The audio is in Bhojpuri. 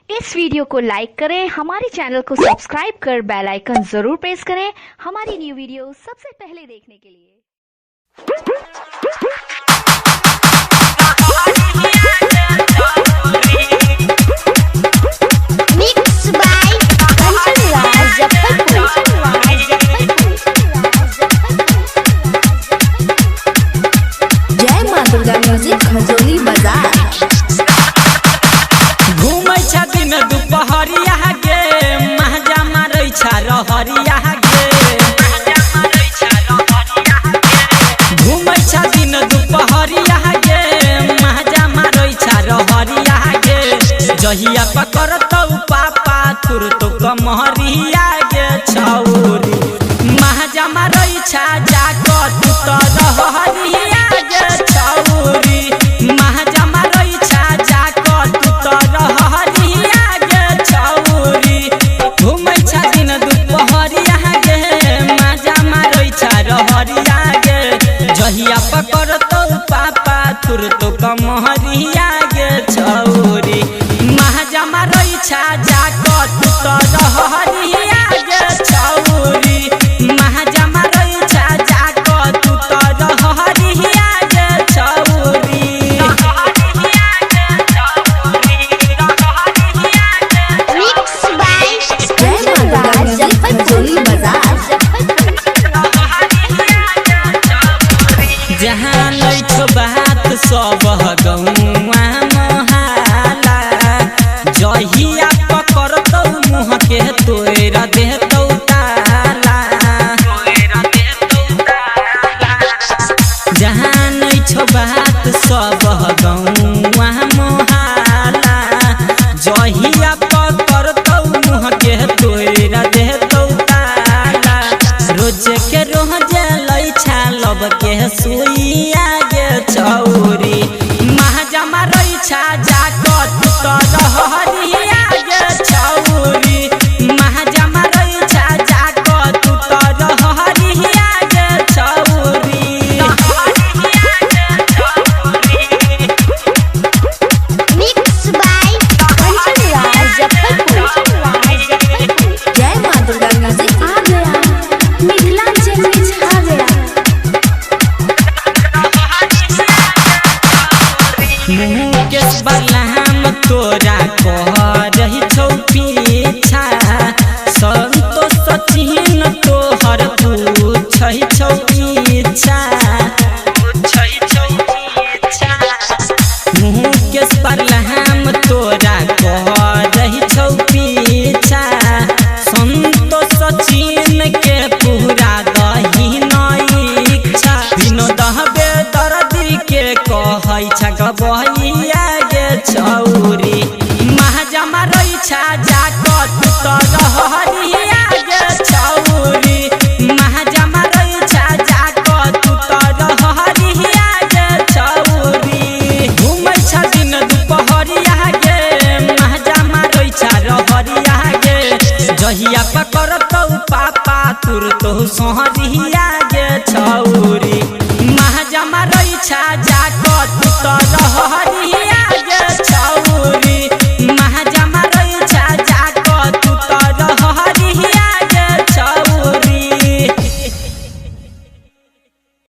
इस वीडियो को लाइक करें, हमारे चैनल को सब्सक्राइब कर बेल आइकन जरूर प्रेस करें हमारी न्यू वीडियो सबसे पहले देखने के लिए। जय मां दुर्गा म्यूजिक खजोली बाजार। घूमै छथिन दुपहरिया गे महजा मारै छ रहरिया गे। घूमै छथिन दुपहरिया गे महजा मारै छ रहरिया गे। जहिया पकड़तौ पापा तुरतो कमहरिया गे छौरी महजा मारै छ जाक तू त रहरिया गे छौरी महजा मारै छ जाक तू त रहरिया गे छौरी। घूमै छथिन दुपहरिया गे महजा मारै छ रहरिया गे। जहिया पकड़तौ पापा तुरतो कमहरिया गे छौरी महजा मारै छ जाक तू त रहरिया गे छौरी महजा मारै छ जाक तू त रहरिया गे छौरी। जय मां दुर्गा म्यूजिक खजोली बाजार। जहाँ लैछो बात सब गौआ मोहाला जहिया पकड़तौ मुँह के तोरा देतौ ताला। जहाँ लैछो बात सब गौआ मोहाला जहिया पकड़तौ मुँह के तोरा देतौ ताला। रोज के रोज लैछा लब के सुइया गे छौरी महजा मारै छ जाक तू त रहरिया गे छौरी महजा मारै छ जाक तू त रहरिया गे छौरी। जय मां दुर्गा म्यूजिक आ गया, मिथिलांचल में छा गया। मुकेश बलराम तोरा कह रही छौ पीछा संतोष सचिन तोहर पूछै छौ पीछा। मुकेश बलराम तोरा कह रही छौ पीछा संतोष सचिन के पूरा दही इच्छा। विनोद बेदर्दी के कहै छ गबैया गे छौरी महजा मारै छ जाक तू त रहरिया गे छौरी महजा मारै छ जाक तू त रहरिया गे छौरी। घूमै छथिन दुपहरिया गे महजा मारै छ रहरिया गे। जहिया पकड़तौ पापा तुरतो सोहरिया गे छौरी महजा मारै छ